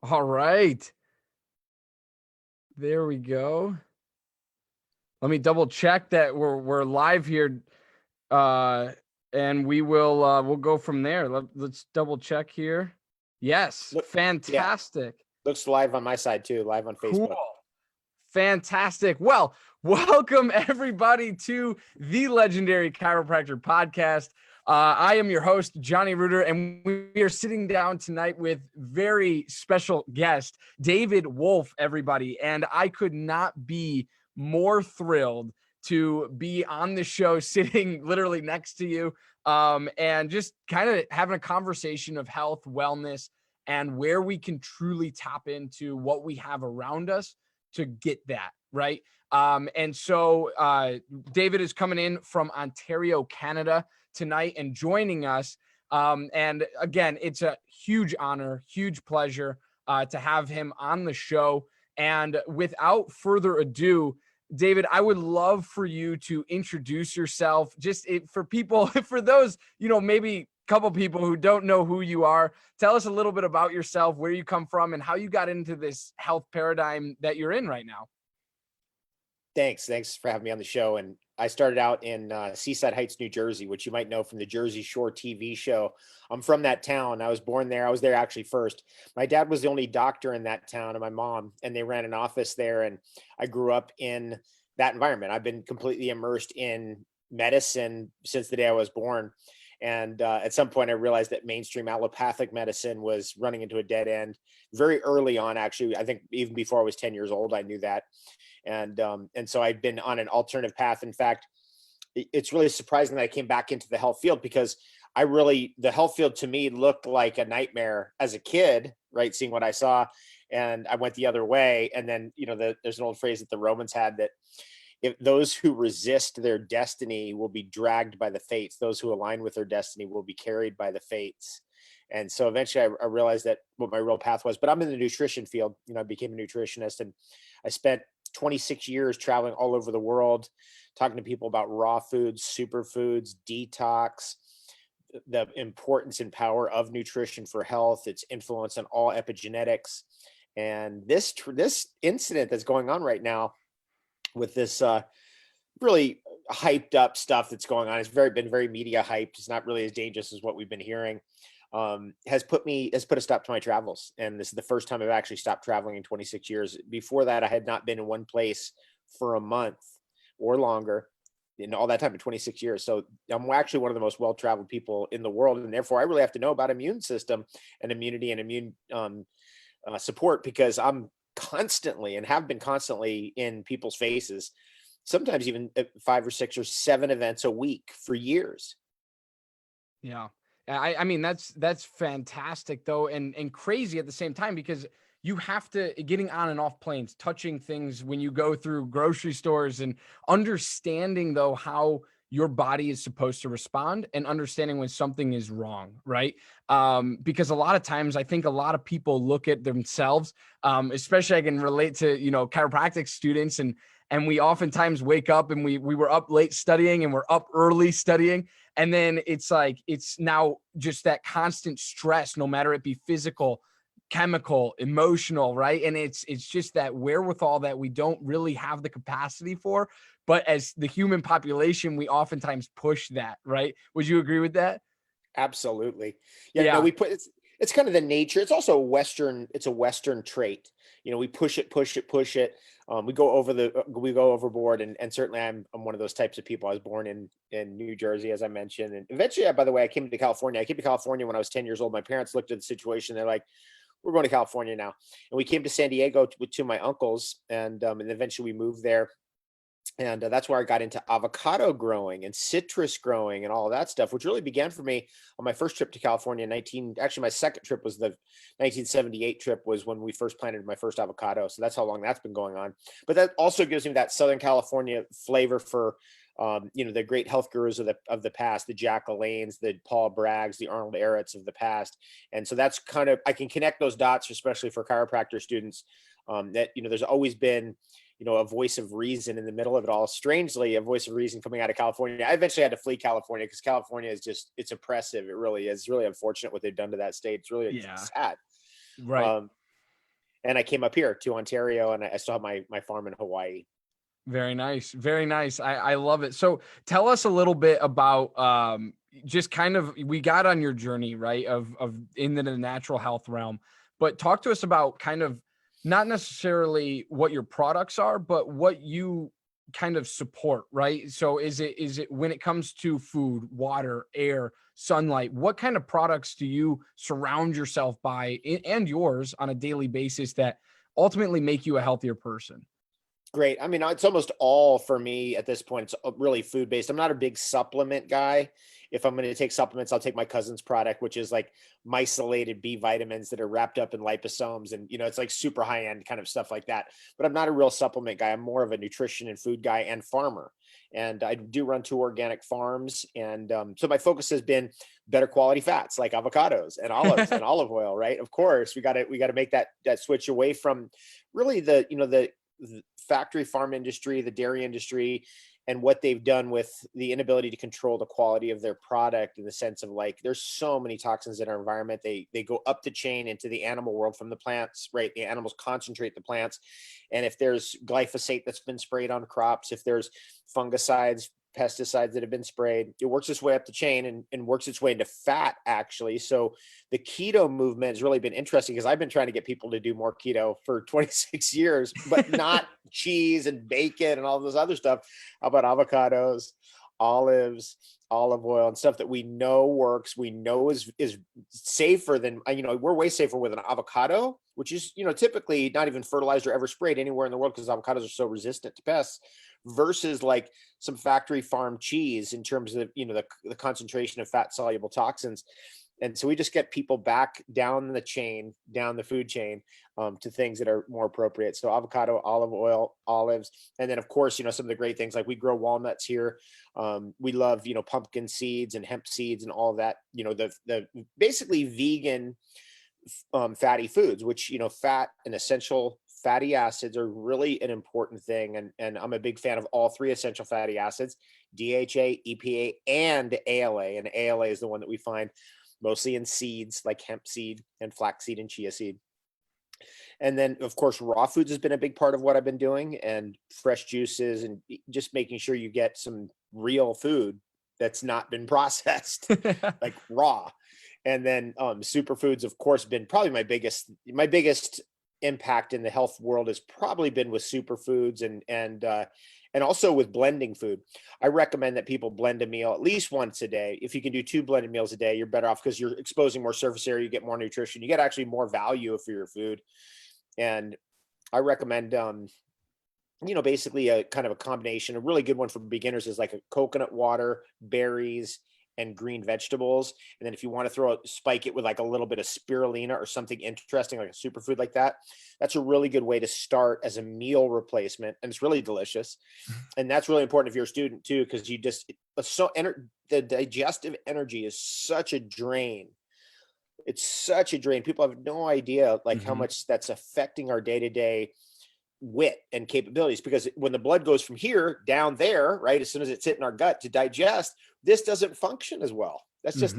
All right. There we go. Let me double check that we're live here. Uh and we'll go from there. Let's double check here. Yes, Look, yeah, fantastic. looks live on my side too, live on Cool. Facebook. Fantastic. Well, welcome everybody to the Legendary Chiropractor Podcast. I am your host, Johnny Reuter, and we are sitting down tonight with very special guest, David Wolfe, everybody. And I could not be more thrilled to be on the show, sitting literally next to you, and just kind of having a conversation of health, wellness, and where we can truly tap into what we have around us to get that right. And so David is coming in from Ontario, Canada tonight and joining us. And again, it's a huge honor, huge pleasure to have him on the show. And without further ado, David, I would love for you to introduce yourself for people, for those, maybe couple people who don't know who you are. Tell us a little bit about yourself, where you come from, and how you got into this health paradigm that you're in right now. Thanks for having me on the show. And I started out in Seaside Heights, New Jersey, which you might know from the Jersey Shore TV show. I'm from that town. I was born there. I was there actually first. My dad was the only doctor in that town, and my mom, and they ran an office there. And I grew up in that environment. I've been completely immersed in medicine since the day I was born. And at some point, I realized that mainstream allopathic medicine was running into a dead end very early on. Actually, I think even before I was 10 years old, I knew that. And so I'd been on an alternative path. In fact, it's really surprising that I came back into the health field, because the health field to me looked like a nightmare as a kid, right? Seeing what I saw, and I went the other way. And then, there's an old phrase that the Romans had, that if those who resist their destiny will be dragged by the fates, those who align with their destiny will be carried by the fates. And so eventually I realized that what my real path was. But I'm in the nutrition field. I became a nutritionist, and I spent 26 years traveling all over the world, talking to people about raw foods, superfoods, detox, the importance and power of nutrition for health, its influence on all epigenetics. And this incident that's going on right now with this really hyped up stuff that's going on, it's been very media hyped. It's not really as dangerous as what we've been hearing. Has put a stop to my travels. And this is the first time I've actually stopped traveling in 26 years. Before that, I had not been in one place for a month or longer in all that time, in 26 years. So I'm actually one of the most well-traveled people in the world. And therefore I really have to know about immune system and immunity and immune support, because I'm constantly and have been constantly in people's faces, sometimes even 5 or 6 or 7 events a week for years. Yeah. I mean, that's fantastic though. And crazy at the same time, because you have to getting on and off planes, touching things when you go through grocery stores, and understanding though how your body is supposed to respond, and understanding when something is wrong, right? Because a lot of times I think a lot of people look at themselves, especially I can relate to, chiropractic students, and we oftentimes wake up and we were up late studying, and we're up early studying. And then it's like, it's now just that constant stress, no matter it be physical, chemical, emotional, right? And it's just that wherewithal that we don't really have the capacity for. But as the human population, we oftentimes push that, right? Would you agree with that? Absolutely. Yeah. Yeah. No, it's kind of the nature. It's also it's a Western trait. We push it. We go overboard. And certainly I'm one of those types of people. I was born in New Jersey, as I mentioned. And eventually, by the way, I came to California. I came to California when I was 10 years old. My parents looked at the situation. They're like, we're going to California now. And we came to San Diego to my uncles. And eventually we moved there. And that's where I got into avocado growing and citrus growing and all of that stuff, which really began for me on my first trip to California. My second trip was the 1978 trip, was when we first planted my first avocado. So that's how long that's been going on. But that also gives me that Southern California flavor for, the great health gurus of the past, the Jack LaLannes, the Paul Braggs, the Arnold Ehretts of the past. And so that's kind of, I can connect those dots, especially for chiropractor students, that, there's always been, a voice of reason in the middle of it all. Strangely, a voice of reason coming out of California. I eventually had to flee California, because California is it's oppressive. It really is. It's really unfortunate what they've done to that state. It's really sad. Right. And I came up here to Ontario, and I still have my farm in Hawaii. Very nice. Very nice. I love it. So tell us a little bit about just kind of, we got on your journey, right? Of in the natural health realm, but talk to us about kind of not necessarily what your products are, but what you kind of support, right? So is it when it comes to food, water, air, sunlight, what kind of products do you surround yourself by and yours on a daily basis that ultimately make you a healthier person? Great. I mean, it's almost all for me at this point. It's really food based. I'm not a big supplement guy. If I'm going to take supplements, I'll take my cousin's product, which is like mycelated B vitamins that are wrapped up in liposomes. And, it's like super high end kind of stuff like that. But I'm not a real supplement guy. I'm more of a nutrition and food guy and farmer. And I do run 2 organic farms. And so my focus has been better quality fats like avocados and olives and olive oil, right? Of course, we got to make that switch away from really the factory farm industry, the dairy industry, and what they've done with the inability to control the quality of their product, in the sense of like, there's so many toxins in our environment. They go up the chain into the animal world from the plants, right? The animals concentrate the plants. And if there's glyphosate that's been sprayed on crops, if there's fungicides, pesticides that have been sprayed, it works its way up the chain and works its way into fat, actually. So the keto movement has really been interesting, because I've been trying to get people to do more keto for 26 years, but not cheese and bacon and all those other stuff. How about avocados, olives, olive oil, and stuff that we know works, we know is safer than, we're way safer with an avocado, which is, typically not even fertilized or ever sprayed anywhere in the world, because avocados are so resistant to pests, versus like some factory farm cheese in terms of, the concentration of fat soluble toxins. And so we just get people back down the food chain, to things that are more appropriate. So avocado, olive oil, olives. And then of course, some of the great things, like we grow walnuts here. We love, pumpkin seeds and hemp seeds and all of that, the basically vegan, fatty foods, which, fat and essential fatty acids are really an important thing. And I'm a big fan of all 3 essential fatty acids: DHA, EPA, and ALA. And ALA is the one that we find mostly in seeds like hemp seed and flaxseed and chia seed. And then of course, raw foods has been a big part of what I've been doing, and fresh juices, and just making sure you get some real food that's not been processed, like raw. And then superfoods, of course, been probably my biggest impact in the health world has probably been with superfoods, and also with blending food. I recommend that people blend a meal at least once a day. If you can do 2 blended meals a day, you're better off, because you're exposing more surface area, you get more nutrition, you get actually more value for your food. And I recommend, basically a kind of a combination. A really good one for beginners is like a coconut water, berries, and green vegetables. And then if you want to spike it with like a little bit of spirulina or something interesting, like a superfood like that, that's a really good way to start as a meal replacement. And it's really delicious. And that's really important if you're a student too, because the digestive energy is such a drain. It's such a drain. People have no idea like how much that's affecting our day-to-day wit and capabilities, because when the blood goes from here down there, right, as soon as it's hitting our gut to digest, this doesn't function as well. That's just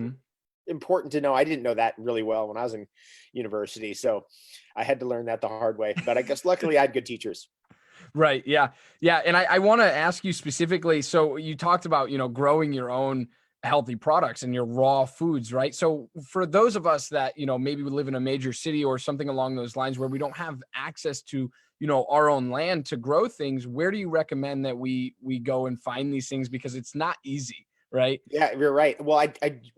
important to know. I didn't know that really well when I was in university, so I had to learn that the hard way, but I guess luckily I had good teachers. Right. Yeah. Yeah. And I want to ask you specifically, so you talked about, growing your own healthy products and your raw foods, right? So for those of us that, maybe we live in a major city or something along those lines where we don't have access to, our own land to grow things, where do you recommend that we go and find these things? Because it's not easy, right? Yeah, you're right. Well, I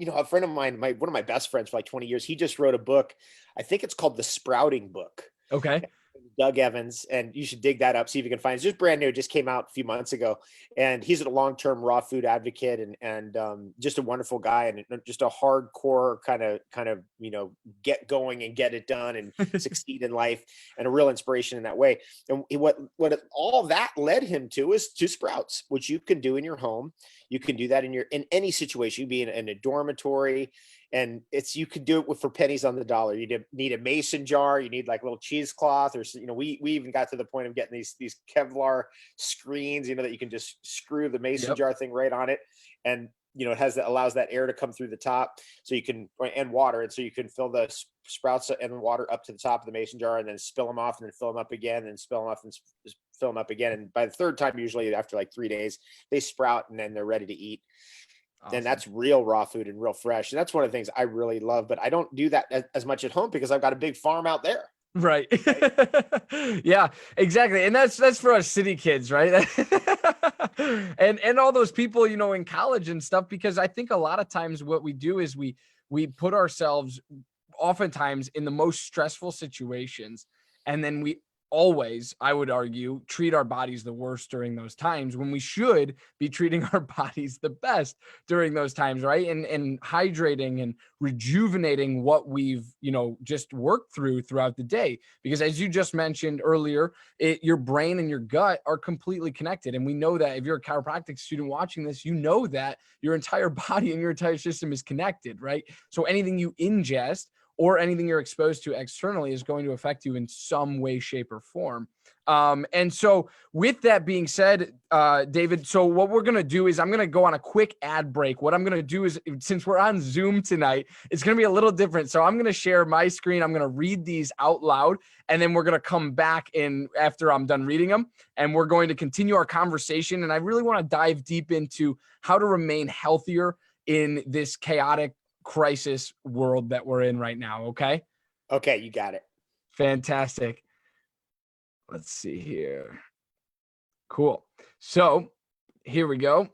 a friend of mine, one of my best friends for like 20 years, he just wrote a book. I think it's called The Sprouting Book. Okay. Doug Evans, and you should dig that up, see if you can find it. It's just brand new. It just came out a few months ago, and he's a long-term raw food advocate and just a wonderful guy, and just a hardcore kind of get going and get it done and succeed in life, and a real inspiration in that way. And what all that led him to is to sprouts, which you can do in your home. You can do that in any situation. You can be in a dormitory. And you could do it for pennies on the dollar. You need a mason jar. You need like a little cheesecloth, or we even got to the point of getting these Kevlar screens, that you can just screw the mason jar thing right on it. And it has that allows that air to come through the top, so you can, and water, and so you can fill the sprouts and water up to the top of the mason jar, and then spill them off, and then fill them up again, and spill them off, and fill them up again. And by the third time, usually after like 3 days, they sprout, and then they're ready to eat. Awesome. And that's real raw food and real fresh. And that's one of the things I really love, but I don't do that as much at home because I've got a big farm out there. Right. Yeah, exactly. And that's for us city kids, right? and all those people, in college and stuff, because I think a lot of times what we do is we put ourselves oftentimes in the most stressful situations. And then we always, I would argue, treat our bodies the worst during those times when we should be treating our bodies the best during those times, right? And hydrating and rejuvenating what we've, just worked throughout the day. Because as you just mentioned earlier, your brain and your gut are completely connected. And we know that if you're a chiropractic student watching this, you know that your entire body and your entire system is connected, right? So anything you ingest or anything you're exposed to externally is going to affect you in some way, shape, or form. And so with that being said, David, so what we're going to do is I'm going to go on a quick ad break. What I'm going to do is, since we're on Zoom tonight, it's going to be a little different. So I'm going to share my screen. I'm going to read these out loud, and then we're going to come back in after I'm done reading them, and we're going to continue our conversation. And I really want to dive deep into how to remain healthier in this chaotic crisis world that we're in right now. Okay, you got it. Fantastic. Let's see here. Cool. So here we go.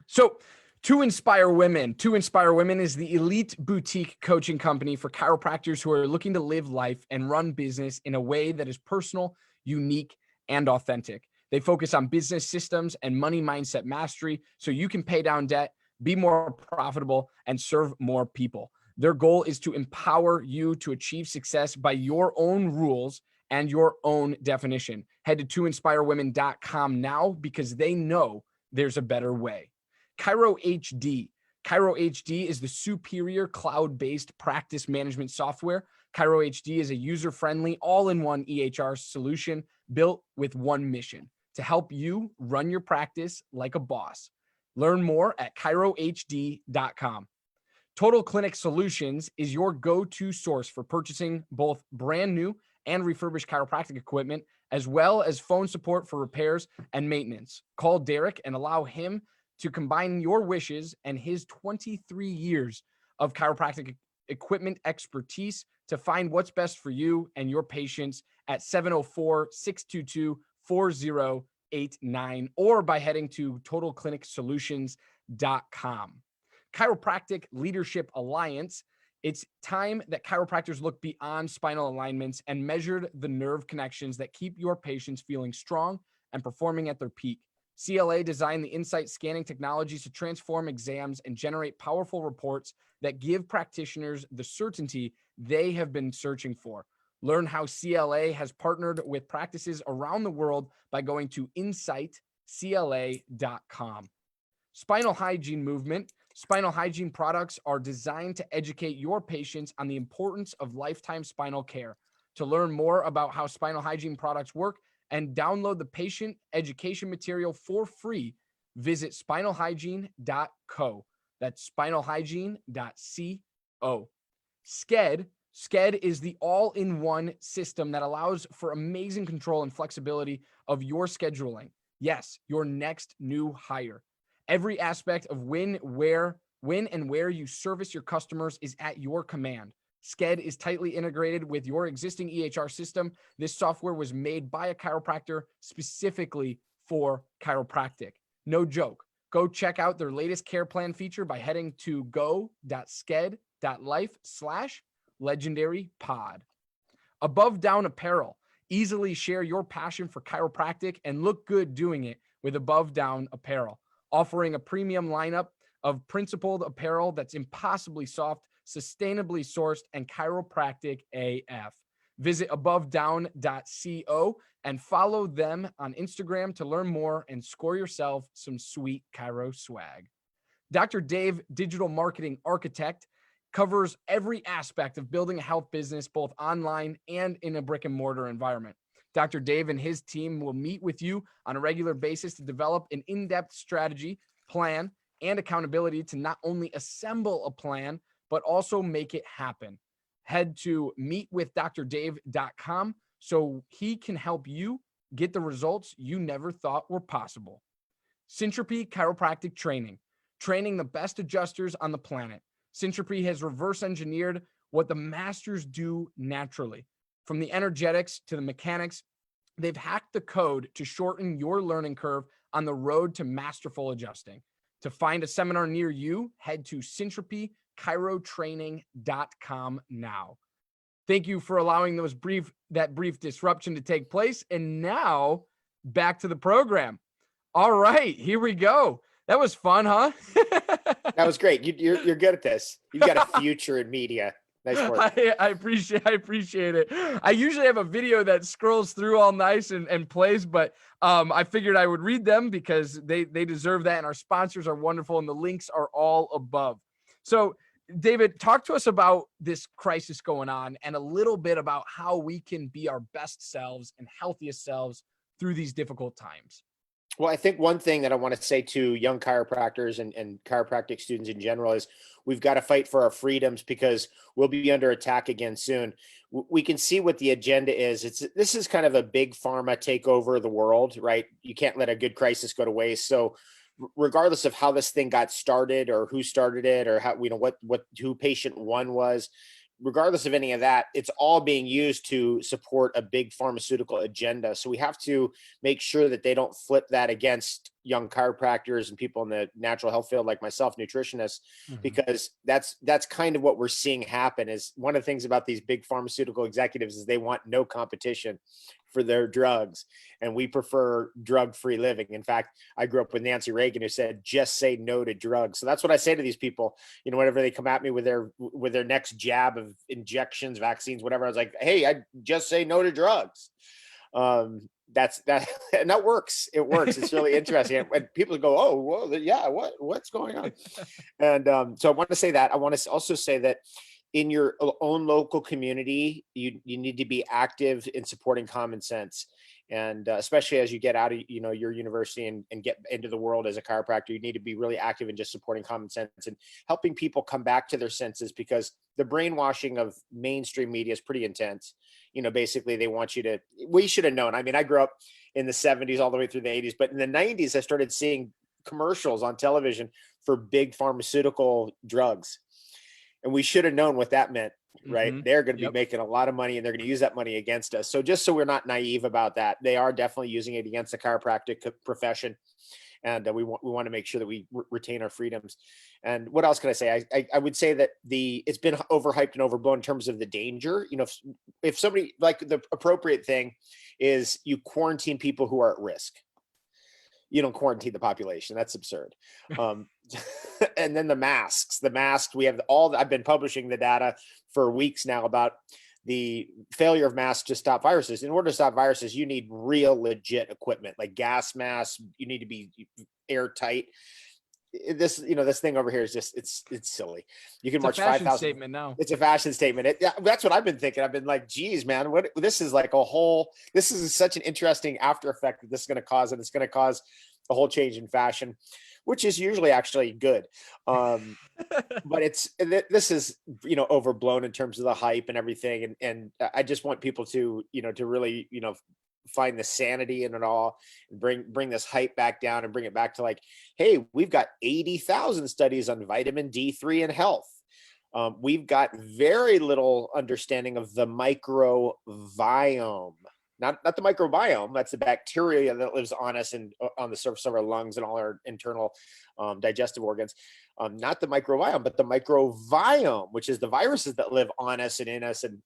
So To Inspire Women is the elite boutique coaching company for chiropractors who are looking to live life and run business in a way that is personal, unique, and authentic. They focus on business systems and money mindset mastery so you can pay down debt, be more profitable, and serve more people. Their goal is to empower you to achieve success by your own rules and your own definition. Head to toinspirewomen.com now because they know there's a better way. Chiro HD. Chiro HD is the superior cloud-based practice management software. Chiro HD is a user-friendly, all-in-one EHR solution built with one mission: to help you run your practice like a boss. Learn more at chirohd.com. Total Clinic Solutions is your go-to source for purchasing both brand new and refurbished chiropractic equipment, as well as phone support for repairs and maintenance. Call Derek and allow him to combine your wishes and his 23 years of chiropractic equipment expertise to find what's best for you and your patients at 704-622-4089 or by heading to totalclinicsolutions.com. Chiropractic Leadership Alliance. It's time that chiropractors look beyond spinal alignments and measured the nerve connections that keep your patients feeling strong and performing at their peak. CLA designed the Insight scanning technologies to transform exams and generate powerful reports that give practitioners the certainty they have been searching for. Learn how CLA has partnered with practices around the world by going to insightcla.com. Spinal Hygiene Movement. Spinal hygiene products are designed to educate your patients on the importance of lifetime spinal care. To learn more about how spinal hygiene products work and download the patient education material for free, visit spinalhygiene.co. That's spinalhygiene.co. Sked is the all-in-one system that allows for amazing control and flexibility of your scheduling. Yes, your next new hire. Every aspect of when and where you service your customers is at your command. Sked is tightly integrated with your existing EHR system. This software was made by a chiropractor specifically for chiropractic. No joke. Go check out their latest care plan feature by heading to go.sked.life/legendarypod. Above Down Apparel. Easily share your passion for chiropractic and look good doing it with Above Down Apparel, offering a premium lineup of principled apparel that's impossibly soft, sustainably sourced, and chiropractic AF. Visit abovedown.co and follow them on Instagram to learn more and score yourself some sweet chiro swag. Dr. Dave, digital marketing architect, covers every aspect of building a health business, both online and in a brick and mortar environment. Dr. Dave and his team will meet with you on a regular basis to develop an in-depth strategy, plan, and accountability to not only assemble a plan, but also make it happen. Head to meetwithdrdave.com so he can help you get the results you never thought were possible. Syntropy Chiropractic Training, training the best adjusters on the planet. Syntropy has reverse engineered what the masters do naturally. From the energetics to the mechanics, they've hacked the code to shorten your learning curve on the road to masterful adjusting. To find a seminar near you, head to syntropychirotraining.com now. Thank you for allowing that brief disruption to take place. And now back to the program. All right, here we go. That was fun, huh? That was great. You're good at this. You've got a future in media. Nice work. I appreciate it. I usually have a video that scrolls through all nice and plays, but I figured I would read them because they deserve that, and our sponsors are wonderful, and the links are all above. So, David, talk to us about this crisis going on and a little bit about how we can be our best selves and healthiest selves through these difficult times. Well, I think one thing that I want to say to young chiropractors and chiropractic students in general is we've got to fight for our freedoms because we'll be under attack again soon. We can see what the agenda is. This is kind of a big pharma takeover of the world, right? You can't let a good crisis go to waste. So regardless of how this thing got started or who started it or how, who patient one was, regardless of any of that, it's all being used to support a big pharmaceutical agenda. So we have to make sure that they don't flip that against young chiropractors and people in the natural health field like myself, nutritionists, because that's kind of what we're seeing happen. Is one of the things about these big pharmaceutical executives is they want no competition for their drugs, and we prefer drug-free living. In fact, I grew up with Nancy Reagan, who said, just say no to drugs. So that's what I say to these people, whenever they come at me with their next jab of injections, vaccines, whatever, I was like, hey, I just say no to drugs. That's that, and that works. It works. It's really interesting. And people go, oh, well, yeah, what's going on? And so I want to say that. I want to also say that in your own local community, you need to be active in supporting common sense. And especially as you get out of, your university and get into the world as a chiropractor, you need to be really active in just supporting common sense and helping people come back to their senses, because the brainwashing of mainstream media is pretty intense. Basically they want you to, we should have known. I mean, I grew up in the 70s all the way through the 80s, but in the 90s, I started seeing commercials on television for big pharmaceutical drugs. And we should have known what that meant, right? They're going to be making a lot of money, and they're going to use that money against us. So just so we're not naive about that, they are definitely using it against the chiropractic profession. And we want to make sure that we retain our freedoms. And what else can I say? I would say that it's been overhyped and overblown in terms of the danger. If somebody, like, the appropriate thing is you quarantine people who are at risk. You don't quarantine the population. That's absurd. And then the masks, we have I've been publishing the data for weeks now about the failure of masks to stop viruses. In order to stop viruses, you need real legit equipment, like gas masks. You need to be airtight. This thing over here is just, it's silly. You can march 5,000 statement now. It's a fashion statement. That's what I've been thinking. I've been like, geez, man, this is such an interesting after effect that this is going to cause, and it's going to cause a whole change in fashion, which is usually actually good. But this is, overblown in terms of the hype and everything. And I just want people to, to really, find the sanity in it all, and bring this hype back down and bring it back to, like, hey, we've got 80,000 studies on vitamin D3 and health. We've got very little understanding of the microbiome. Not the microbiome, that's the bacteria that lives on us and on the surface of our lungs and all our internal digestive organs. Not the microbiome, but the microbiome, which is the viruses that live on us and in us. And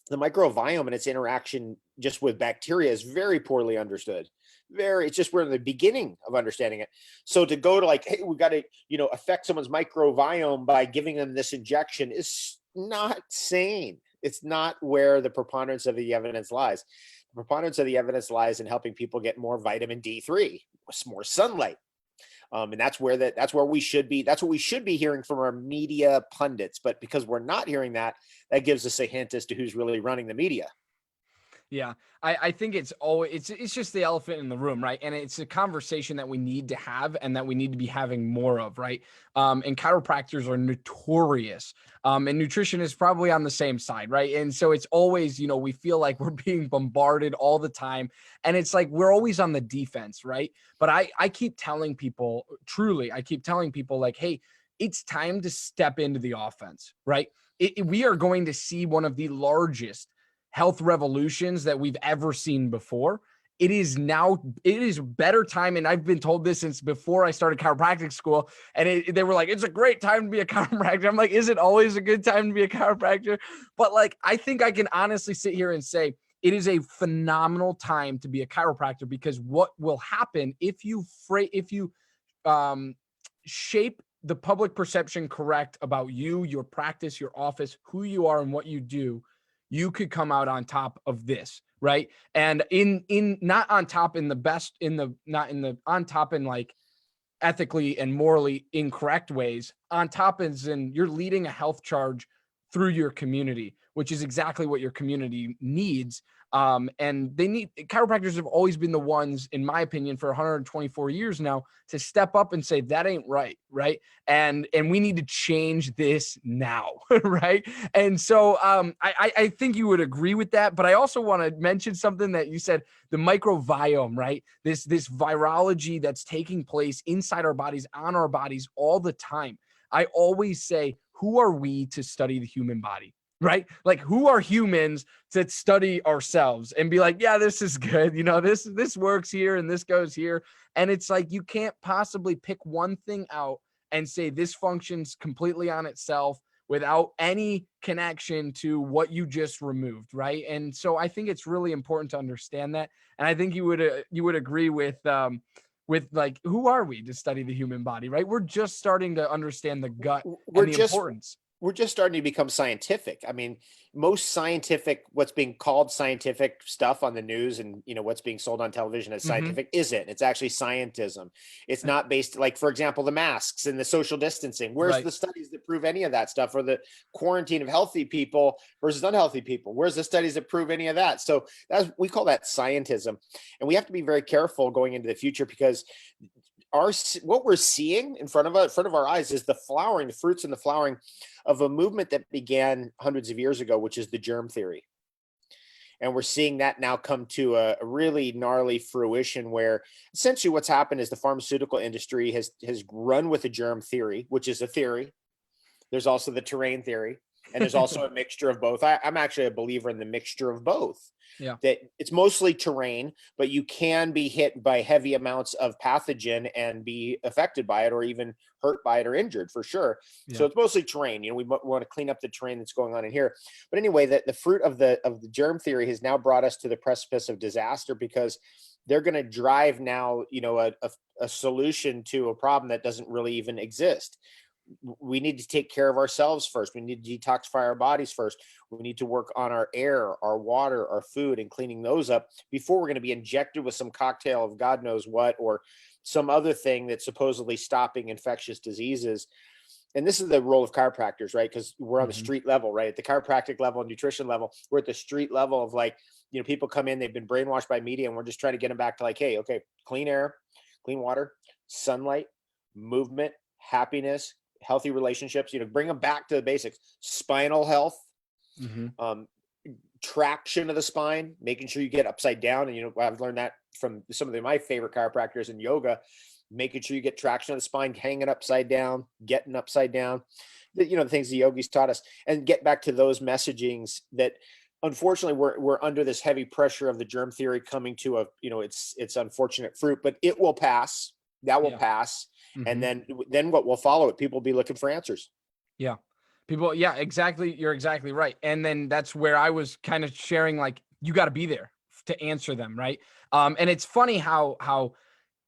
the microbiome and its interaction just with bacteria is very poorly understood. It's just, we're in the beginning of understanding it. So to go to, like, hey, we got to, affect someone's microbiome by giving them this injection is not sane. It's not where the preponderance of the evidence lies. The preponderance of the evidence lies in helping people get more vitamin D3, more sunlight. And that's where we should be. That's what we should be hearing from our media pundits. But because we're not hearing that, that gives us a hint as to who's really running the media. Yeah. I think it's always, it's just the elephant in the room, right? And it's a conversation that we need to have and that we need to be having more of, right? And chiropractors are notorious. And nutrition is probably on the same side, right? And so it's always, we feel like we're being bombarded all the time. And it's like we're always on the defense, right? But I keep telling people, truly, I keep telling people like, hey, it's time to step into the offense, right? We are going to see one of the largest health revolutions that we've ever seen before. It is better time. And I've been told this since before I started chiropractic school. And they were like, it's a great time to be a chiropractor. I'm like, is it always a good time to be a chiropractor? But like, I think I can honestly sit here and say it is a phenomenal time to be a chiropractor, because what will happen if you shape the public perception correct about you, your practice, your office, who you are and what you do, you could come out on top of this, right? And in not on top in the best, on top in like ethically and morally incorrect ways. On top is in you're leading a health charge through your community, which is exactly what your community needs. And chiropractors have always been the ones, in my opinion, for 124 years now, to step up and say that ain't right, right? And we need to change this now, right? And so I think you would agree with that. But I also want to mention something that you said, the microbiome, right? This virology that's taking place inside our bodies, on our bodies all the time. I always say, who are we to study the human body? Right? Like, who are humans to study ourselves and be like, yeah, this is good. This works here and this goes here. And it's like, you can't possibly pick one thing out and say this functions completely on itself without any connection to what you just removed. Right. And so I think it's really important to understand that. And I think you would agree with like, who are we to study the human body, right? We're just starting to understand the gut and the importance. We're just starting to become scientific. I mean, most scientific, what's being called scientific stuff on the news and, what's being sold on television as scientific isn't. It's actually scientism. It's not based, like, for example, the masks and the social distancing. Where's the studies that prove any of that stuff, or the quarantine of healthy people versus unhealthy people? Where's the studies that prove any of that? So we call that scientism. And we have to be very careful going into the future, because what we're seeing in front of our eyes is the fruits and the flowering of a movement that began hundreds of years ago, which is the germ theory. And we're seeing that now come to a really gnarly fruition, where essentially what's happened is the pharmaceutical industry has run with the germ theory, which is a theory. There's also the terrain theory, and there's also a mixture of both. I'm actually a believer in the mixture of both. Yeah. That it's mostly terrain, but you can be hit by heavy amounts of pathogen and be affected by it, or even hurt by it, or injured, for sure. Yeah. So it's mostly terrain. We want to clean up the terrain that's going on in here. But anyway, the fruit of the germ theory has now brought us to the precipice of disaster, because they're going to drive now, a solution to a problem that doesn't really even exist. We need to take care of ourselves first. We need to detoxify our bodies first. We need to work on our air, our water, our food, and cleaning those up before we're going to be injected with some cocktail of God knows what, or some other thing that's supposedly stopping infectious diseases. And this is the role of chiropractors, right? Because we're on the street level, right? At the chiropractic level and nutrition level, we're at the street level of, like, people come in, they've been brainwashed by media, and we're just trying to get them back to, like, hey, okay, clean air, clean water, sunlight, movement, happiness, healthy relationships, bring them back to the basics. Spinal health, traction of the spine, making sure you get upside down. And, I've learned that from some of my favorite chiropractors in yoga, making sure you get traction of the spine, hanging upside down, getting upside down, the things the yogis taught us, and get back to those messagings that, unfortunately, we're under this heavy pressure of the germ theory coming to it's unfortunate fruit, but it will pass. That will pass. And then what will follow it? People will be looking for answers. Yeah. People. Yeah, exactly. You're exactly right. And then that's where I was kind of sharing, like, you got to be there to answer them. Right. And it's funny how,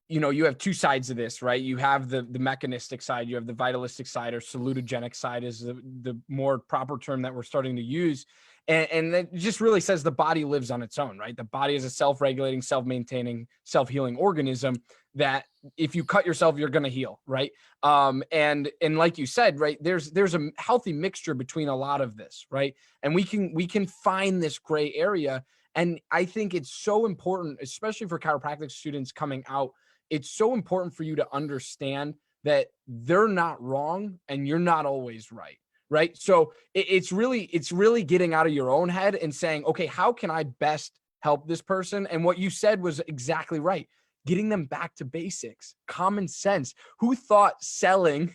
you have two sides of this, right? You have the mechanistic side, you have the vitalistic side, or salutogenic side is the more proper term that we're starting to use. And it just really says the body lives on its own, right? The body is a self-regulating, self-maintaining, self-healing organism that if you cut yourself, you're going to heal, right? And like you said, right, there's a healthy mixture between a lot of this, right? And we can find this gray area. And I think it's so important, especially for chiropractic students coming out. It's so important for you to understand that they're not wrong and you're not always right. Right. So it's really getting out of your own head and saying, okay, how can I best help this person? And what you said was exactly right. Getting them back to basics, common sense. Who thought selling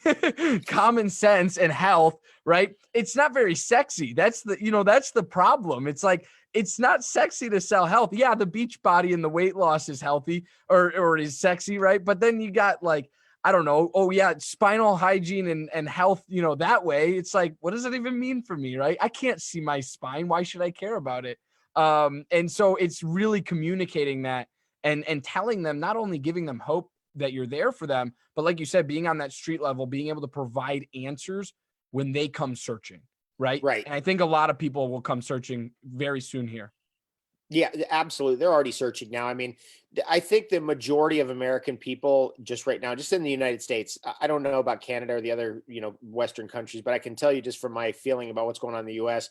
common sense and health, right? It's not very sexy. That's the problem. It's like, it's not sexy to sell health. Yeah, the beach body and the weight loss is healthy or is sexy, right? But then you got like, I don't know. Oh yeah, spinal hygiene and health, that way. It's like, what does it even mean for me, right? I can't see my spine. Why should I care about it? And so it's really communicating that and telling them, not only giving them hope that you're there for them, but like you said, being on that street level, being able to provide answers when they come searching, right? Right. And I think a lot of people will come searching very soon here. Yeah, absolutely. They're already searching now. I mean, I think the majority of American people just right now, just in the United States, I don't know about Canada or the other, Western countries, but I can tell you just from my feeling about what's going on in the US,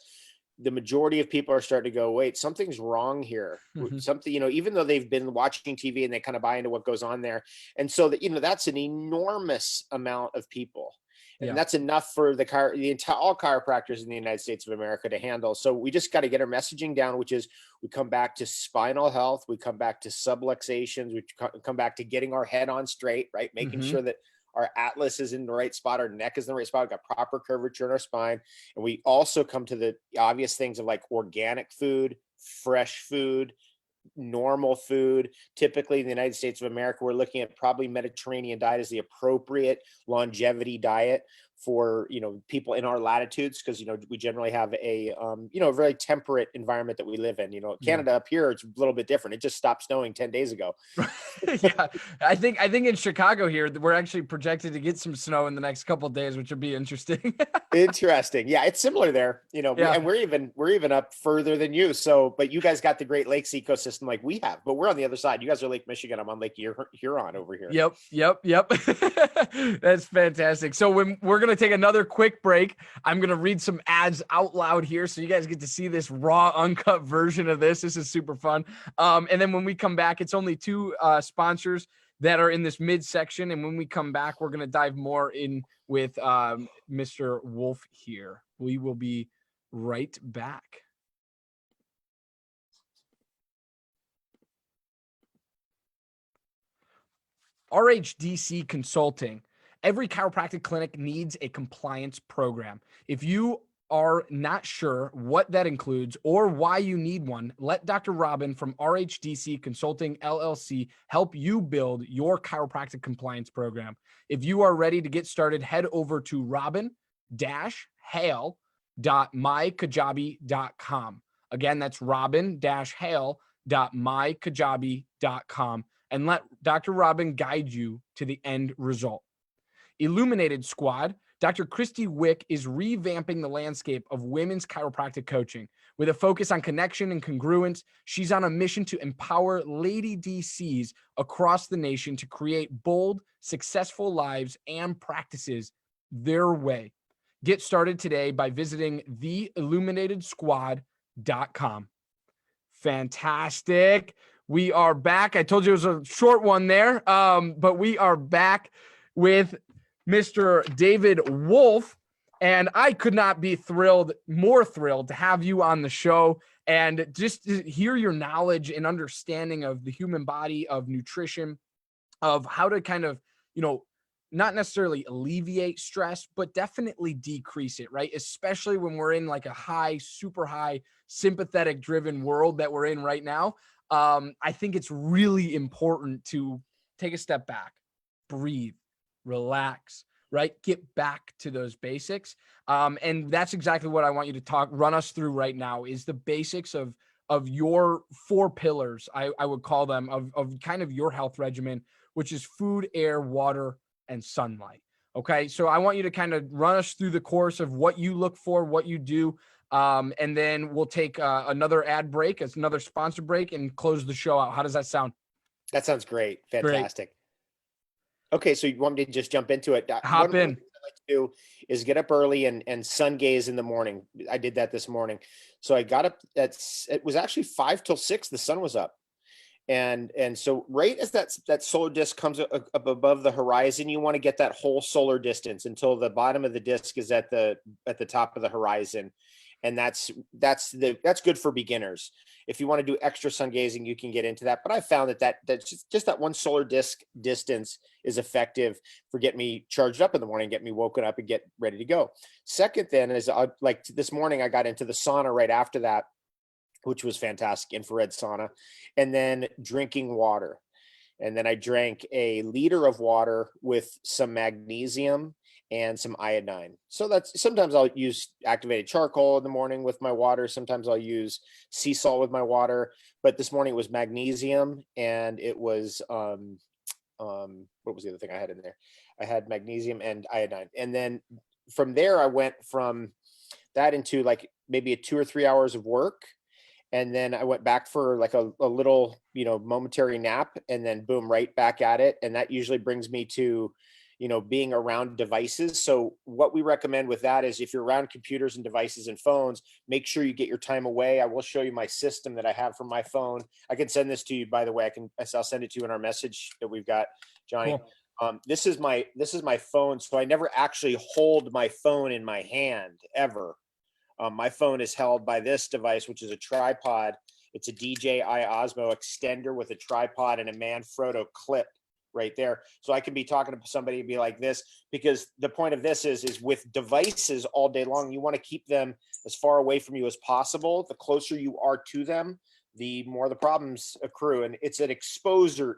the majority of people are starting to go, wait, something's wrong here. Mhm. Something, even though they've been watching TV and they kind of buy into what goes on there. And so that, that's an enormous amount of people. And Yeah. that's enough for all chiropractors in the United States of America to handle. So we just got to get our messaging down, which is we come back to spinal health. We come back to subluxations. We come back to getting our head on straight, right? Making Mhm. sure that our atlas is in the right spot. Our neck is in the right spot. We've got proper curvature in our spine. And we also come to the obvious things of like organic food, fresh food, normal food. Typically in the United States of America, we're looking at probably Mediterranean diet as the appropriate longevity diet for, people in our latitudes. Cause, we generally have a very temperate environment that we live in, Canada up here, it's a little bit different. It just stopped snowing 10 days ago. Yeah. I think in Chicago here, we're actually projected to get some snow in the next couple of days, which would be interesting. Interesting. Yeah, it's similar there, Yeah. and we're even up further than you. So, but you guys got the Great Lakes ecosystem like we have, but we're on the other side. You guys are Lake Michigan. I'm on Lake Huron over here. Yep. That's fantastic. So when we're going to take another quick break, I'm going to read some ads out loud here. So you guys get to see this raw, uncut version of this. This is super fun. And then when we come back, it's only two sponsors that are in this midsection. And when we come back, we're going to dive more in with Mr. Wolfe here. We will be right back. RHDC Consulting. Every chiropractic clinic needs a compliance program. If you are not sure what that includes or why you need one, let Dr. Robin from RHDC Consulting LLC help you build your chiropractic compliance program. If you are ready to get started, head over to robin-hale.mykajabi.com. Again, that's robin-hale.mykajabi.com. And let Dr. Robin guide you to the end result. Illuminated Squad. Dr. Christy Wick is revamping the landscape of women's chiropractic coaching. With a focus on connection and congruence, she's on a mission to empower lady DCs across the nation to create bold, successful lives and practices their way. Get started today by visiting theilluminatedsquad.com. Fantastic. We are back. I told you it was a short one there, but we are back with Mr. David Wolfe, and I could not be more thrilled to have you on the show and just to hear your knowledge and understanding of the human body, of nutrition, of how to kind of, not necessarily alleviate stress, but definitely decrease it, right? Especially when we're in like a super high sympathetic driven world that we're in right now. I think it's really important to take a step back, breathe, relax, right? Get back to those basics. And that's exactly what I want you to run us through right now is the basics of your 4 pillars, I would call them, of kind of your health regimen, which is food, air, water, and sunlight. Okay. So I want you to kind of run us through the course of what you look for, what you do. And then we'll take another ad break, another sponsor break, and close the show out. How does that sound? That sounds great. Fantastic. Great. Okay. So you want me to just jump into it? Hop in. do is get up early and sun gaze in the morning. I did that this morning. So I got up it was actually 5 till 6. The sun was up. And so right as that solar disk comes up above the horizon, you want to get that whole solar distance until the bottom of the disk is at the top of the horizon. And that's good for beginners. If you want to do extra sun gazing, you can get into that. But I found that's just that one solar disk distance is effective for getting me charged up in the morning, get me woken up and get ready to go. Second then is like this morning, I got into the sauna right after that, which was fantastic, infrared sauna, and then drinking water. And then I drank a liter of water with some magnesium and some iodine. So sometimes I'll use activated charcoal in the morning with my water. Sometimes I'll use sea salt with my water. But this morning it was magnesium, and it was what was the other thing I had in there? I had magnesium and iodine. And then from there, I went from that into like maybe 2 or 3 hours of work. And then I went back for like a little, momentary nap, and then boom, right back at it. And that usually brings me to, being around devices. So what we recommend with that is if you're around computers and devices and phones, make sure you get your time away. I will show you my system that I have from my phone. I can send this to you, by the way. I'll send it to you in our message that we've got, Johnny. Cool. This is my phone. So I never actually hold my phone in my hand ever. My phone is held by this device, which is a tripod. It's a DJI Osmo extender with a tripod and a Manfrotto clip right there. So I can be talking to somebody and be like this, because the point of this is with devices all day long, you want to keep them as far away from you as possible. The closer you are to them, the more the problems accrue. And it's an exposure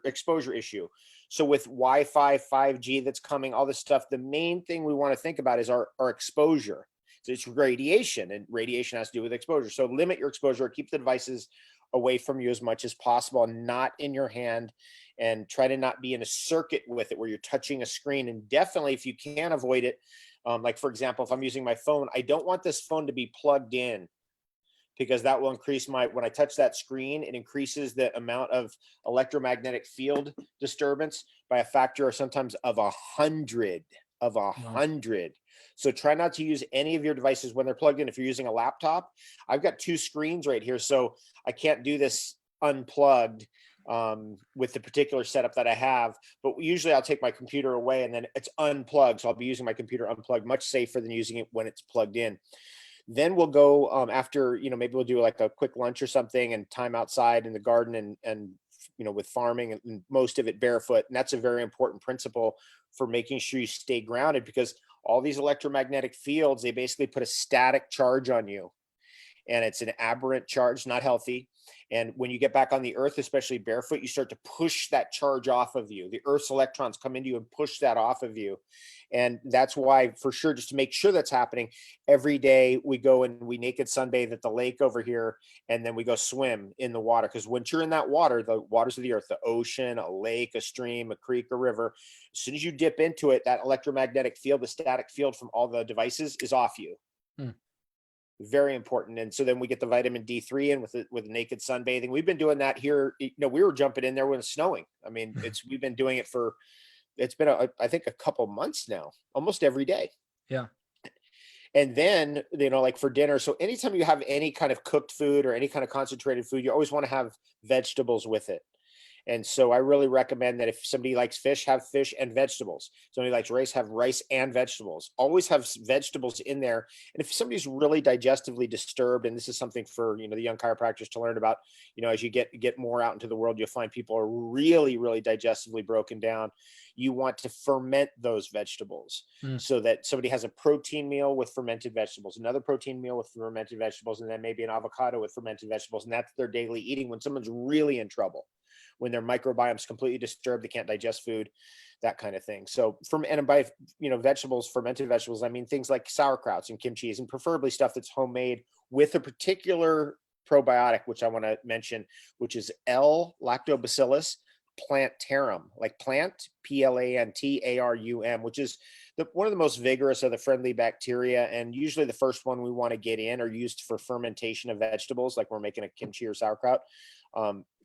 issue. So with Wi-Fi, 5G that's coming, all this stuff, the main thing we want to think about is our exposure. So it's radiation, and radiation has to do with exposure. So limit your exposure, keep the devices away from you as much as possible, not in your hand, and try to not be in a circuit with it where you're touching a screen. And definitely, if you can avoid it, like for example, if I'm using my phone, I don't want this phone to be plugged in, because that will increase when I touch that screen, it increases the amount of electromagnetic field disturbance by a factor or sometimes of 100. So try not to use any of your devices when they're plugged in. If you're using a laptop, I've got 2 screens right here, so I can't do this unplugged with the particular setup that I have. But usually I'll take my computer away and then it's unplugged. So I'll be using my computer unplugged, much safer than using it when it's plugged in. Then we'll go after, maybe we'll do like a quick lunch or something and time outside in the garden and with farming, and most of it barefoot. And that's a very important principle for making sure you stay grounded, because all these electromagnetic fields, they basically put a static charge on you, and it's an aberrant charge, not healthy. And when you get back on the earth, especially barefoot, you start to push that charge off of you. The earth's electrons come into you and push that off of you. And that's why, for sure, just to make sure that's happening, every day we go and we naked sunbathe at the lake over here, and then we go swim in the water. Because once you're in that water, the waters of the earth, the ocean, a lake, a stream, a creek, a river, as soon as you dip into it, that electromagnetic field, the static field from all the devices is off you. Very important. And so then we get the vitamin D3 in with naked sunbathing. We've been doing that here. We were jumping in there when it's snowing. I mean, we've been doing it it's been I think a couple months now, almost every day. Yeah. And then, like for dinner. So anytime you have any kind of cooked food or any kind of concentrated food, you always want to have vegetables with it. And so I really recommend that if somebody likes fish, have fish and vegetables. Somebody likes rice, have rice and vegetables. Always have vegetables in there. And if somebody's really digestively disturbed, and this is something for, the young chiropractors to learn about, as you get more out into the world, you'll find people are really, really digestively broken down. You want to ferment those vegetables so that somebody has a protein meal with fermented vegetables, another protein meal with fermented vegetables, and then maybe an avocado with fermented vegetables. And that's their daily eating when someone's really in trouble, when their microbiome's completely disturbed, they can't digest food, that kind of thing. So and by, vegetables, fermented vegetables, I mean things like sauerkrauts and kimchi, and preferably stuff that's homemade with a particular probiotic, which I want to mention, which is Lactobacillus plantarum, like plant, Plantarum, which is one of the most vigorous of the friendly bacteria. And usually the first one we want to get in are used for fermentation of vegetables, like we're making a kimchi or sauerkraut,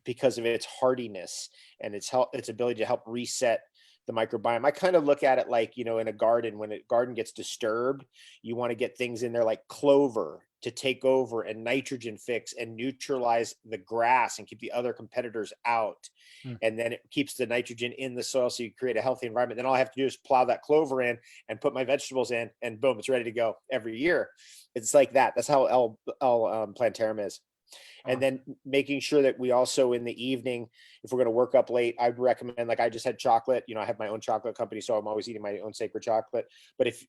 because of its hardiness and its ability to help reset the microbiome. I kind of look at it like, in a garden, when a garden gets disturbed, you want to get things in there like clover to take over and nitrogen fix and neutralize the grass and keep the other competitors out. And then it keeps the nitrogen in the soil, so you create a healthy environment. Then all I have to do is plow that clover in and put my vegetables in, and boom, it's ready to go every year. It's like that. That's how L Plantarum is. And then making sure that we also, in the evening, if we're going to work up late, I'd recommend, like I just had chocolate, I have my own chocolate company, so I'm always eating my own sacred chocolate. But if,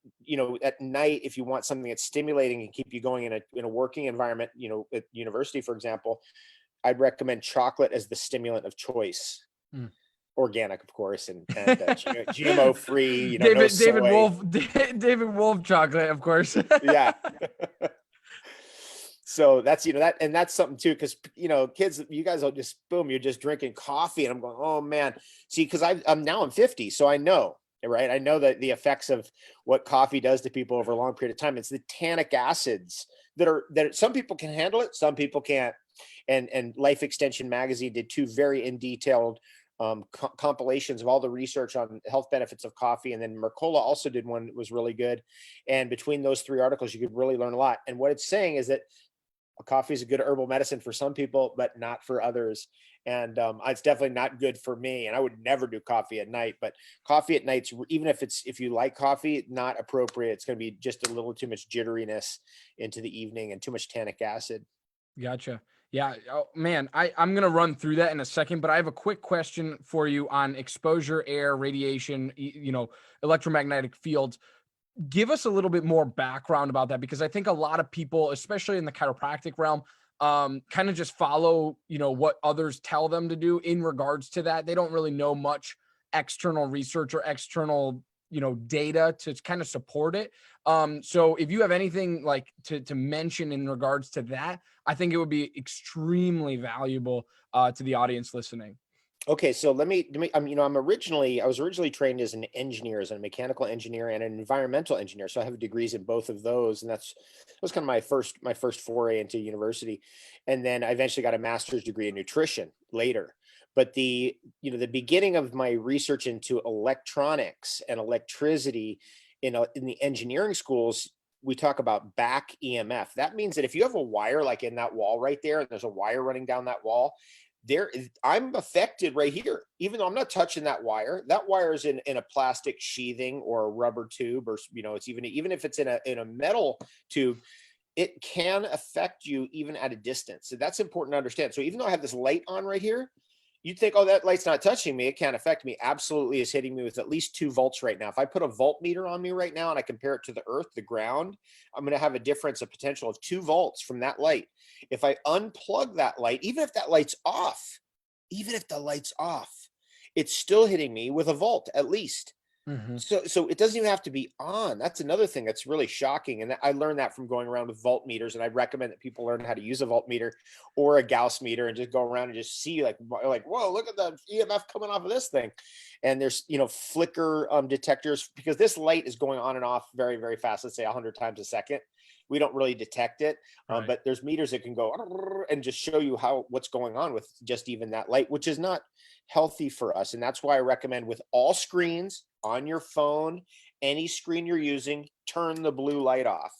at night, if you want something that's stimulating and keep you going in a working environment, at university, for example, I'd recommend chocolate as the stimulant of choice. Organic, of course, and GMO free, no soy. David Wolfe chocolate, of course. Yeah. So that's, and that's something too, because, kids, you guys will just, boom, you're just drinking coffee. And I'm going, oh man, see, because I'm 50. So I know, right. I know that the effects of what coffee does to people over a long period of time. It's the tannic acids that some people can handle it. Some people can't. And Life Extension magazine did 2 very in detailed compilations of all the research on health benefits of coffee. And then Mercola also did one that was really good. And between those 3 articles, you could really learn a lot. And what it's saying is that coffee is a good herbal medicine for some people, but not for others. And it's definitely not good for me. And I would never do coffee at night, but coffee at night, even if you like coffee, not appropriate. It's going to be just a little too much jitteriness into the evening and too much tannic acid. Gotcha. Yeah. Oh, man, I'm going to run through that in a second, but I have a quick question for you on exposure, air, radiation, electromagnetic fields. Give us a little bit more background about that, because I think a lot of people, especially in the chiropractic realm, kind of just follow, what others tell them to do in regards to that. They don't really know much external research or external, data to kind of support it. So if you have anything like to mention in regards to that, I think it would be extremely valuable to the audience listening. Okay, so let me. I was originally trained as an engineer, as a mechanical engineer and an environmental engineer. So I have degrees in both of those, and that was kind of my first foray into university. And then I eventually got a master's degree in nutrition later. But the beginning of my research into electronics and electricity in the engineering schools, we talk about back EMF. That means that if you have a wire like in that wall right there, and there's a wire running down that wall, I'm affected right here, even though I'm not touching that wire. That wire is in a plastic sheathing or a rubber tube, or it's even if it's in a metal tube, it can affect you even at a distance. So that's important to understand. So even though I have this light on right here, you'd think, oh, that light's not touching me, it can't affect me. Absolutely, is hitting me with at least 2 volts right now. If I put a voltmeter on me right now and I compare it to the earth, the ground, I'm going to have a potential of 2 volts from that light. If I unplug that light, even if the light's off, it's still hitting me with a volt at least. Mm-hmm. So it doesn't even have to be on. That's another thing that's really shocking. And I learned that from going around with voltmeters. And I recommend that people learn how to use a voltmeter or a Gauss meter and just go around and just see like, whoa, look at the EMF coming off of this thing. And there's, flicker detectors, because this light is going on and off very, very fast. Let's say 100 times a second. We don't really detect it, Right. but there's meters that can go and just show you what's going on with just even that light, which is not healthy for us. And that's why I recommend with all screens on your phone, any screen you're using, turn the blue light off.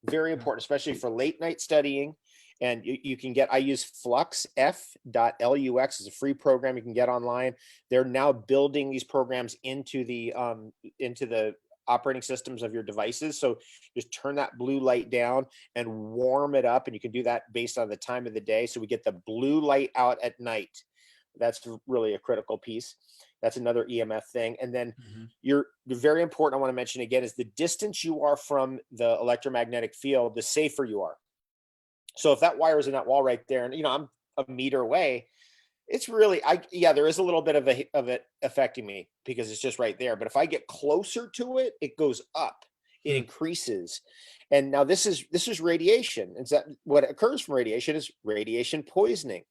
Very important, especially for late night studying. And you can I use Flux, F.lux is a free program you can get online. They're now building these programs into the operating systems of your devices. So just turn that blue light down and warm it up. And you can do that based on the time of the day. So we get the blue light out at night. That's really a critical piece. That's another EMF thing. And then you're very important, I want to mention again, is the distance you are from the electromagnetic field, the safer you are. So if that wire is in that wall right there, and I'm a meter away, it's really, there is a little bit of it affecting me because it's just right there. But if I get closer to it, it goes up, it increases. And now this is radiation. And that what occurs from radiation is radiation poisoning,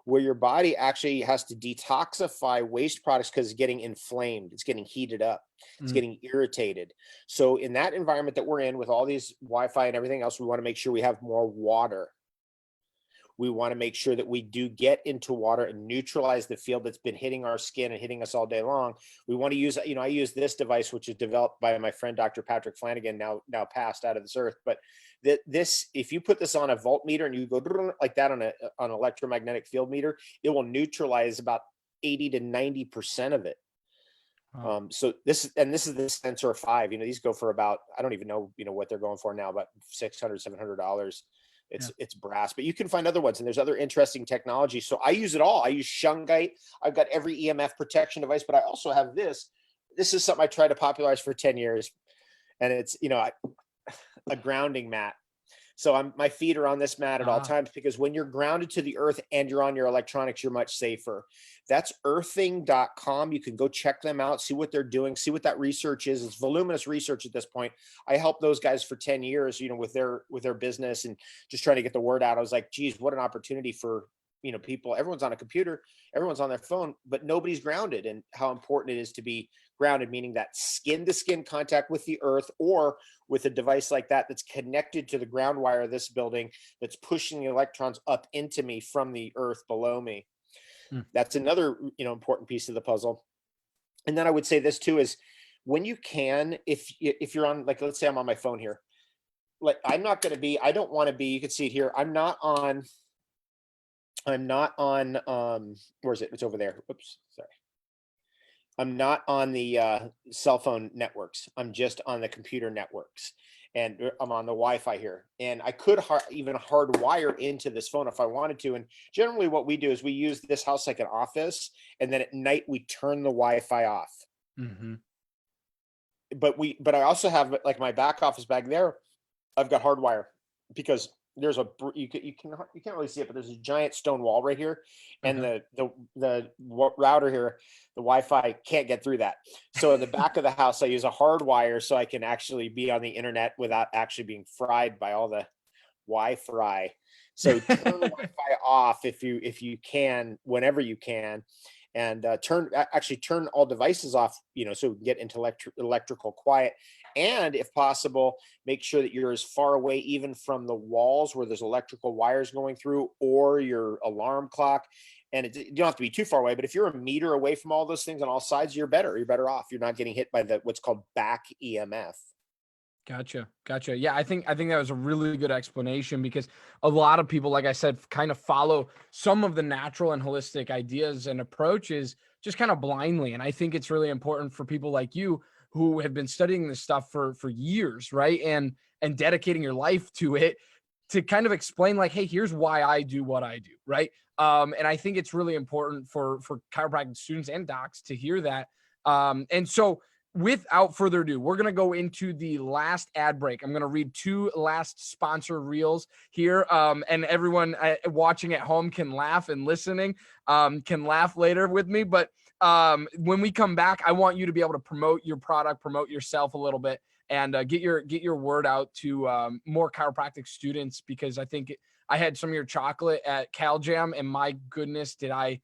where your body actually has to detoxify waste products because it's getting inflamed, it's getting heated up, it's getting irritated. So in that environment that we're in with all these Wi-Fi and everything else, we want to make sure we have more water. We want to make sure that we do get into water and neutralize the field that's been hitting our skin and hitting us all day long. We want to use, I use this device, which is developed by my friend, Dr. Patrick Flanagan, now passed out of this earth. But this, if you put this on a voltmeter and you go like that on an electromagnetic field meter, it will neutralize about 80 to 90% of it. Wow. So this is the Sensor 5. These go for about, I don't even know, what they're going for now, about $600-$700. It's brass, but you can find other ones, and there's other interesting technology. So I use it all. I use shungite. I've got every EMF protection device, but I also have this. This is something I tried to popularize for 10 years, and it's a grounding mat. So my feet are on this mat at all times, because when you're grounded to the earth and you're on your electronics, you're much safer. That's earthing.com. You can go check them out, see what they're doing, see what that research is. It's voluminous research at this point. I helped those guys for 10 years, with their business and just trying to get the word out. I was like, geez, what an opportunity for, people. Everyone's on a computer, everyone's on their phone, but nobody's grounded, and how important it is to be grounded, meaning that skin to skin contact with the earth, or with a device like that that's connected to the ground wire of this building, that's pushing the electrons up into me from the earth below me. That's another, important piece of the puzzle. And then I would say this too, is when you can, if you're on, like, let's say I'm on my phone here, like I don't want to be, you can see it here. I'm not on, where is it? It's over there. Oops, sorry. I'm not on the cell phone networks. I'm just on the computer networks, and I'm on the Wi-Fi here. And I could even hardwire into this phone if I wanted to. And generally what we do is we use this house like an office, and then at night we turn the Wi-Fi off. Mm-hmm. But I also have, like, my back office back there, I've got hardwire, because there's you can't really see it, but there's a giant stone wall right here, and the router here, the Wi-Fi can't get through that. So in the back of the house, I use a hard wire so I can actually be on the internet without actually being fried by all the Wi-Fi. So turn the Wi-Fi off if you can, whenever you can, and turn all devices off, so we can get into electrical quiet. And if possible, make sure that you're as far away even from the walls where there's electrical wires going through, or your alarm clock. And you don't have to be too far away, but if you're a meter away from all those things on all sides, you're better off. You're not getting hit by what's called back EMF. Gotcha. Yeah, I think that was a really good explanation, because a lot of people, like I said, kind of follow some of the natural and holistic ideas and approaches just kind of blindly. And I think it's really important for people like you, who have been studying this stuff for years, right? And dedicating your life to it, to kind of explain, like, hey, here's why I do what I do, right? And I think it's really important for chiropractic students and docs to hear that. And so, without further ado, we're going to go into the last ad break. I'm going to read 2 last sponsor reels here. And everyone watching at home can laugh, and listening can laugh later with me. But when we come back, I want you to be able to promote your product, promote yourself a little bit, and get your word out to more chiropractic students, because I think I had some of your chocolate at CalJam, and my goodness, I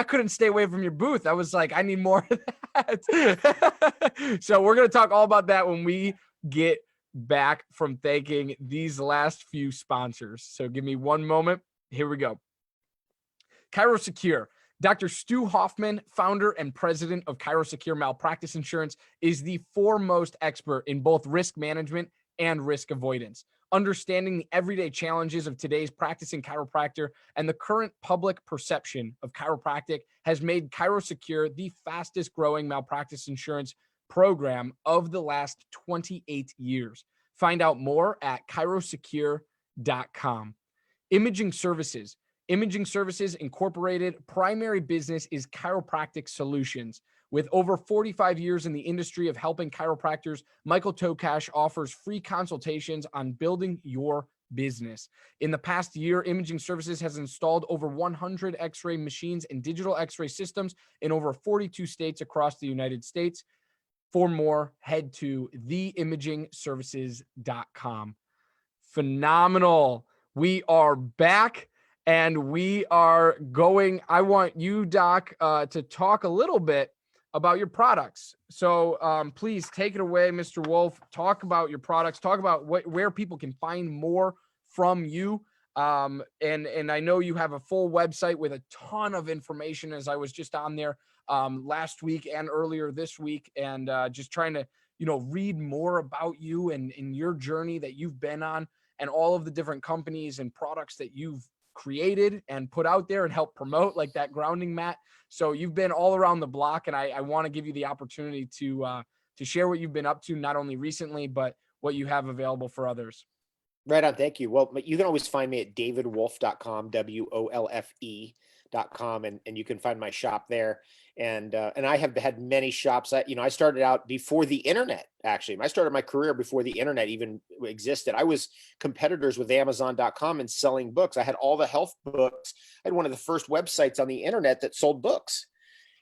couldn't stay away from your booth. I was like, I need more of that. So we're going to talk all about that when we get back from thanking these last few sponsors. So give me one moment. Here we go. ChiroSecure. Dr. Stu Hoffman, founder and president of ChiroSecure Malpractice Insurance, is the foremost expert in both risk management and risk avoidance. Understanding the everyday challenges of today's practicing chiropractor and the current public perception of chiropractic has made ChiroSecure the fastest growing malpractice insurance program of the last 28 years. Find out more at chirosecure.com. Imaging Services. Imaging Services Incorporated primary business is chiropractic solutions. With over 45 years in the industry of helping chiropractors, Michael Tokash offers free consultations on building your business. In the past year, Imaging Services has installed over 100 X-ray machines and digital X-ray systems in over 42 states across the United States. For more, head to theimagingservices.com. Phenomenal. We are back. And we are going, I want you, Doc, to talk a little bit about your products. So please take it away, Mr. Wolfe. Talk about your products. Talk about where people can find more from you. And I know you have a full website with a ton of information, as I was just on there last week and earlier this week, and just trying to, read more about you and your journey that you've been on, and all of the different companies and products that you've created and put out there and help promote, like that grounding mat. So you've been all around the block, and I want to give you the opportunity to share what you've been up to, not only recently, but what you have available for others. Right on. Thank you. Well, you can always find me at davidwolfe.com, WOLFE.com, and you can find my shop there. And I have had many shops. I started out before the internet, actually. I started my career before the internet even existed. I was competitors with Amazon.com and selling books. I had all the health books. I had one of the first websites on the internet that sold books.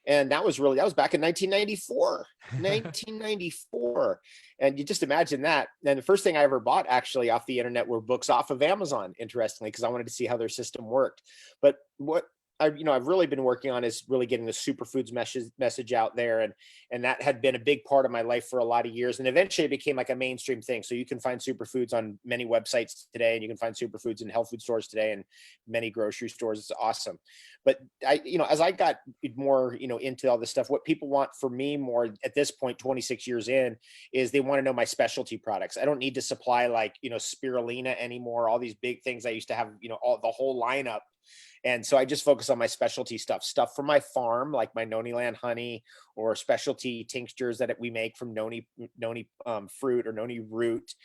And that was back in 1994. And you just imagine that. And the first thing I ever bought actually off the internet were books off of Amazon, interestingly, because I wanted to see how their system worked. But what I've really been working on is really getting the superfoods message out there. And that had been a big part of my life for a lot of years. And eventually it became like a mainstream thing. So you can find superfoods on many websites today, and you can find superfoods in health food stores today and many grocery stores. It's awesome. But as I got more, into all this stuff, what people want for me more at this point, 26 years in, is they want to know my specialty products. I don't need to supply like, spirulina anymore, all these big things I used to have, all the whole lineup. And so I just focus on my specialty stuff from my farm, like my noni land honey, or specialty tinctures that we make from noni fruit or noni root.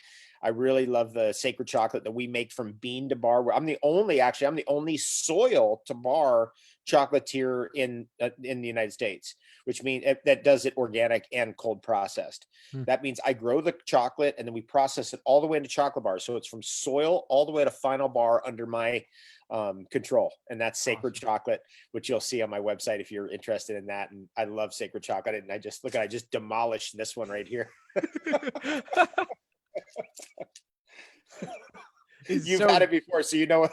I really love the sacred chocolate that we make from bean to bar. I'm the only soil to bar chocolatier in the United States, which means that does it organic and cold processed. That means I grow the chocolate and then we process it all the way into chocolate bars. So it's from soil all the way to final bar under my control. And that's sacred chocolate, which you'll see on my website if you're interested in that. And I love sacred chocolate. And I just demolished this one right here. You've had it before, so you know what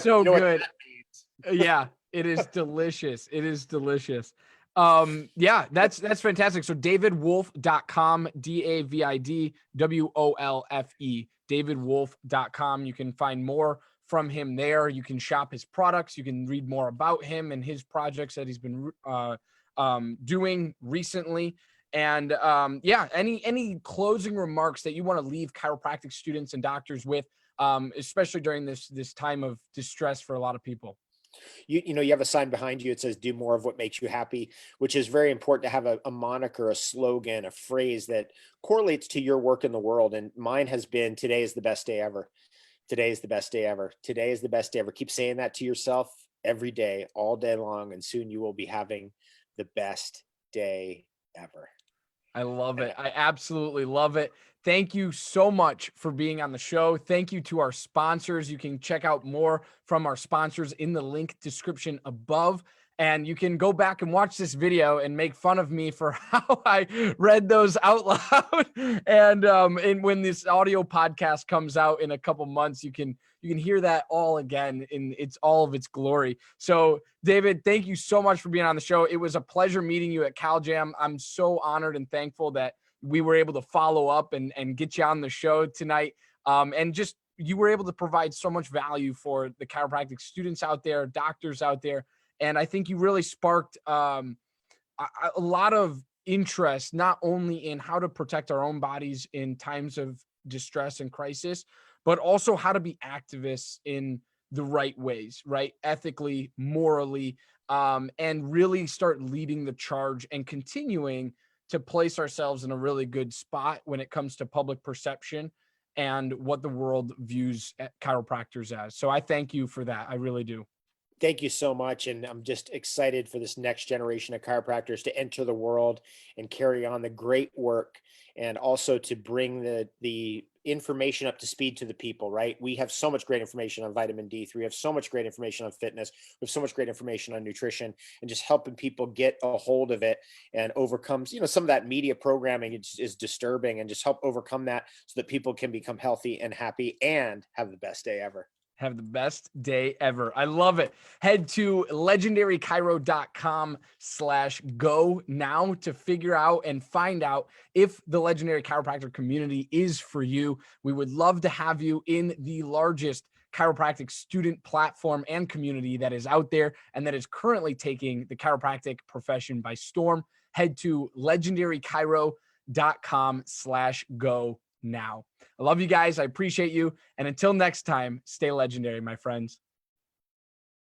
so what good. that means. Yeah, it is delicious. It is delicious. Yeah, that's fantastic. So davidwolfe.com, DAVIDWOLFE, davidwolfe.com. You can find more from him there. You can shop his products. You can read more about him and his projects that he's been doing recently. And any closing remarks that you want to leave chiropractic students and doctors with, especially during this time of distress for a lot of people? You have a sign behind you. It says, do more of what makes you happy, which is very important to have a moniker, a slogan, a phrase that correlates to your work in the world. And mine has been, today is the best day ever. Today is the best day ever. Today is the best day ever. Keep saying that to yourself every day, all day long. And soon you will be having the best day ever. I love it. I absolutely love it. Thank you so much for being on the show. Thank you to our sponsors. You can check out more from our sponsors in the link description above. And you can go back and watch this video and make fun of me for how I read those out loud. And when this audio podcast comes out in a couple months, you can hear that all again in all of its glory. So David, thank you so much for being on the show. It was a pleasure meeting you at CalJam. I'm so honored and thankful that we were able to follow up and get you on the show tonight. And just, you were able to provide so much value for the chiropractic students out there, doctors out there. And I think you really sparked a lot of interest, not only in how to protect our own bodies in times of distress and crisis, but also how to be activists in the right ways, right? Ethically, morally, and really start leading the charge and continuing to place ourselves in a really good spot when it comes to public perception and what the world views chiropractors as. So I thank you for that. I really do. Thank you so much. And I'm just excited for this next generation of chiropractors to enter the world and carry on the great work, and also to bring the information up to speed to the people, right? We have so much great information on vitamin D3. We have so much great information on fitness. We have so much great information on nutrition, and just helping people get a hold of it and overcome, some of that media programming is disturbing, and just help overcome that so that people can become healthy and happy and have the best day ever. Have the best day ever. I love it. Head to legendarychiro.com/go now to figure out and find out if the Legendary Chiropractor community is for you. We would love to have you in the largest chiropractic student platform and community that is out there and that is currently taking the chiropractic profession by storm. Head to legendarychiro.com/go now. I love you guys. I appreciate you. And until next time, stay legendary, my friends.